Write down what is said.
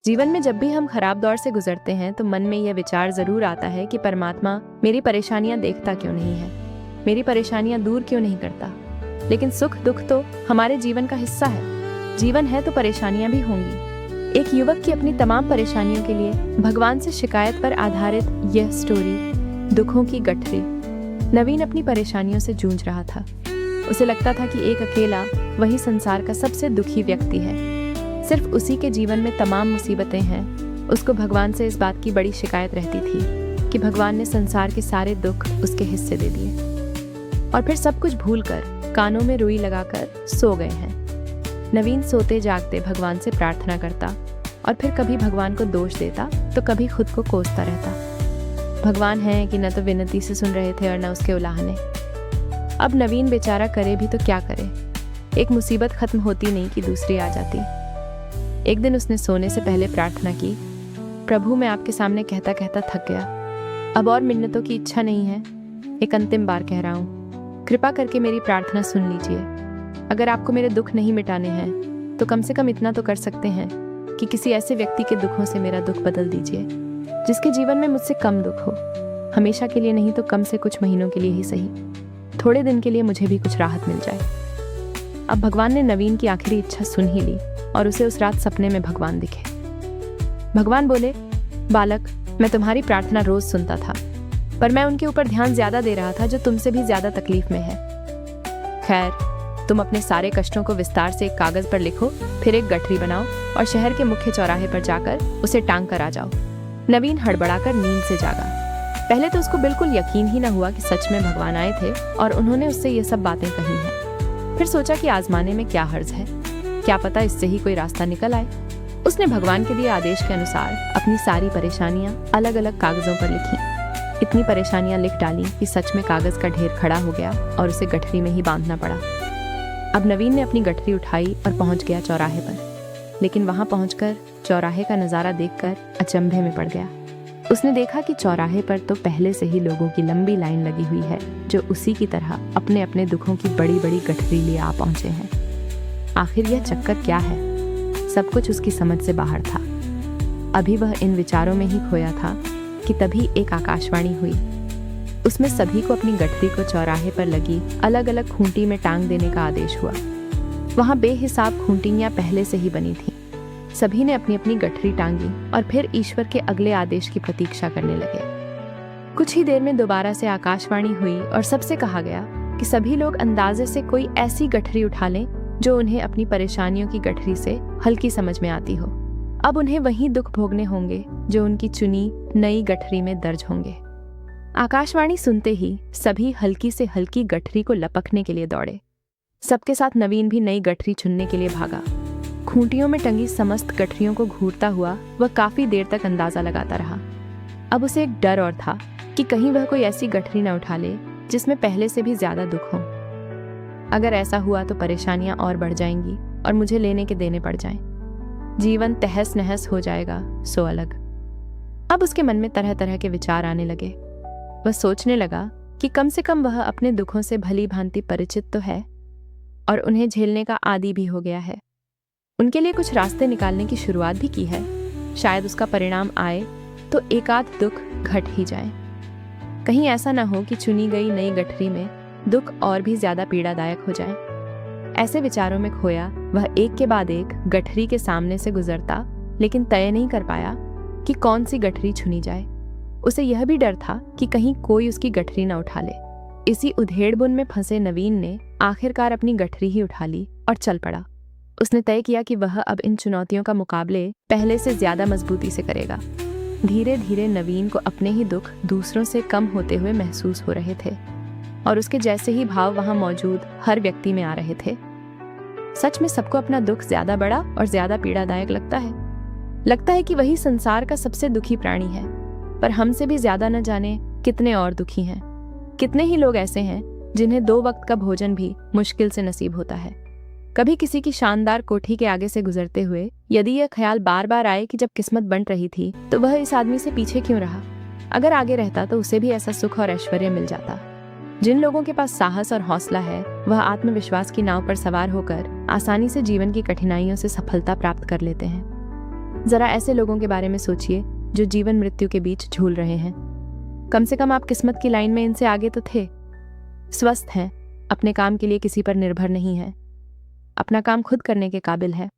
जीवन में जब भी हम खराब दौर से गुजरते हैं तो मन में यह विचार जरूर आता है कि परमात्मा मेरी परेशानियां देखता क्यों नहीं है, मेरी परेशानियां दूर क्यों नहीं करता। लेकिन सुख दुख तो हमारे जीवन का हिस्सा है। जीवन है तो परेशानियां भी होंगी। एक युवक की अपनी तमाम परेशानियों के लिए भगवान से शिकायत पर आधारित यह स्टोरी, दुखों की गठरी। नवीन अपनी परेशानियों से जूझ रहा था। उसे लगता था कि एक अकेला वही संसार का सबसे दुखी व्यक्ति है। सिर्फ उसी के जीवन में तमाम मुसीबतें हैं। उसको भगवान से इस बात की बड़ी शिकायत रहती थी कि भगवान ने संसार के सारे दुख उसके हिस्से दे दिए और फिर सब कुछ भूलकर कानों में रुई लगाकर सो गए हैं। नवीन सोते जागते भगवान से प्रार्थना करता और फिर कभी भगवान को दोष देता तो कभी खुद को कोसता रहता। भगवान है कि न तो विनती से सुन रहे थे और न उसके उलाहने। अब नवीन बेचारा करे भी तो क्या करे। एक मुसीबत खत्म होती नहीं कि दूसरी आ जाती। एक दिन उसने सोने से पहले प्रार्थना की, प्रभु मैं आपके सामने कहता कहता थक गया। अब और मिन्नतों की इच्छा नहीं है। एक अंतिम बार कह रहा हूँ, कृपा करके मेरी प्रार्थना सुन लीजिए। अगर आपको मेरे दुख नहीं मिटाने हैं तो कम से कम इतना तो कर सकते हैं कि किसी ऐसे व्यक्ति के दुखों से मेरा दुख बदल दीजिए जिसके जीवन में मुझसे कम दुख हो। हमेशा के लिए नहीं तो कम से कुछ महीनों के लिए ही सही, थोड़े दिन के लिए मुझे भी कुछ राहत मिल जाए। अब भगवान ने नवीन की आखिरी इच्छा सुन ही ली और उसे उस रात सपने में भगवान दिखे। भगवान बोले, बालक मैं तुम्हारी प्रार्थना रोज सुनता था, पर मैं उनके ऊपर ध्यान ज्यादा दे रहा था जो तुमसे भी ज्यादा तकलीफ में है। खैर, तुम अपने सारे कष्टों को विस्तार से एक कागज पर लिखो, फिर एक गठरी बनाओ और शहर के मुख्य चौराहे पर जाकर उसे टांग कर आ जाओ। नवीन हड़बड़ाकर नींद से जागा। पहले तो उसको बिल्कुल यकीन ही न हुआ कि सच में भगवान आए थे और उन्होंने उससे ये सब बातें कही हैं। फिर सोचा कि आजमाने में क्या हर्ज है, क्या पता इससे ही कोई रास्ता निकल आए। उसने भगवान के दिए आदेश के अनुसार अपनी सारी परेशानियां अलग अलग कागजों पर लिखी। इतनी परेशानियां लिख डाली कि सच में कागज का ढेर खड़ा हो गया और उसे गठरी में ही बांधना पड़ा। अब नवीन ने अपनी गठरी उठाई और पहुंच गया चौराहे पर। लेकिन वहां पहुंचकर चौराहे का नजारा देखकर अचंभे में पड़ गया। उसने देखा कि चौराहे पर तो पहले से ही लोगों की लंबी लाइन लगी हुई है जो उसी की तरह अपने अपने दुखों की बड़ी बड़ी गठरी लिए आ पहुंचे हैं। आखिर यह चक्कर क्या है? सब कुछ उसकी समझ से बाहर था। अभी वह इन विचारों में ही खोया था कि तभी एक आकाशवाणी हुई। उसमें सभी को अपनी गठरी को चौराहे पर लगी अलग अलग खूंटी में टांग देने का आदेश हुआ। वहां बेहिसाब खूंटियां पहले से ही बनी थीं। सभी ने अपनी अपनी गठरी टांगी और फिर ईश्वर के अगले आदेश की प्रतीक्षा करने लगे। कुछ ही देर में दोबारा से आकाशवाणी हुई और सबसे कहा गया कि सभी लोग अंदाजे से कोई ऐसी गठरी उठा लें जो उन्हें अपनी परेशानियों की गठरी से हल्की समझ में आती हो। अब उन्हें वही दुख भोगने होंगे जो उनकी चुनी नई गठरी में दर्ज होंगे। आकाशवाणी सुनते ही सभी हल्की से हल्की गठरी को लपकने के लिए दौड़े। सबके साथ नवीन भी नई गठरी चुनने के लिए भागा। खूंटियों में टंगी समस्त गठरियों को घूरता हुआ वह काफी देर तक अंदाजा लगाता रहा। अब उसे एक डर और था कि कहीं वह कोई ऐसी गठरी न उठा ले जिसमें पहले से भी ज्यादा दुख हो। अगर ऐसा हुआ तो परेशानियां और बढ़ जाएंगी और मुझे लेने के देने पड़ जाएं। जीवन तहस नहस हो जाएगा सो अलग। अब उसके मन में तरह तरह के विचार आने लगे। वह सोचने लगा कि कम से कम वह अपने दुखों से भली भांति परिचित तो है और उन्हें झेलने का आदी भी हो गया है। उनके लिए कुछ रास्ते निकालने की शुरुआत भी की है। शायद उसका परिणाम आए तो एकाध दुख घट ही जाए। कहीं ऐसा ना हो कि चुनी गई नई गठरी में दुख और भी ज्यादा पीड़ादायक हो जाए। ऐसे विचारों में खोया वह एक के बाद एक गठरी के सामने से गुजरता, लेकिन तय नहीं कर पाया कि कौन सी गठरी चुनी जाए। उसे यह भी डर था कि कहीं कोई उसकी गठरी न उठा ले। इसी उधेड़बुन में फंसे नवीन ने आखिरकार अपनी गठरी ही उठा ली और चल पड़ा। उसने तय किया कि वह अब इन चुनौतियों का मुकाबले पहले से ज्यादा मजबूती से करेगा। धीरे धीरे नवीन को अपने ही दुख दूसरों से कम होते हुए महसूस हो रहे थे और उसके जैसे ही भाव वहां मौजूद हर व्यक्ति में आ रहे थे। सच में सबको अपना दुख ज्यादा बड़ा और ज्यादा पीड़ादायक लगता है। लगता है कि वही संसार का सबसे दुखी प्राणी है, पर हमसे भी ज्यादा न जाने कितने और दुखी हैं। कितने ही लोग ऐसे हैं जिन्हें 2 वक्त का भोजन भी मुश्किल से नसीब होता है। कभी किसी की शानदार कोठी के आगे से गुजरते हुए यदि यह ख्याल बार बार आए कि जब किस्मत बंट रही थी तो वह इस आदमी से पीछे क्यों रहा। अगर आगे रहता तो उसे भी ऐसा सुख और ऐश्वर्य मिल जाता। जिन लोगों के पास साहस और हौसला है वह आत्मविश्वास की नाव पर सवार होकर आसानी से जीवन की कठिनाइयों से सफलता प्राप्त कर लेते हैं। जरा ऐसे लोगों के बारे में सोचिए जो जीवन मृत्यु के बीच झूल रहे हैं। कम से कम आप किस्मत की लाइन में इनसे आगे तो थे। स्वस्थ हैं, अपने काम के लिए किसी पर निर्भर नहीं है, अपना काम खुद करने के काबिल है।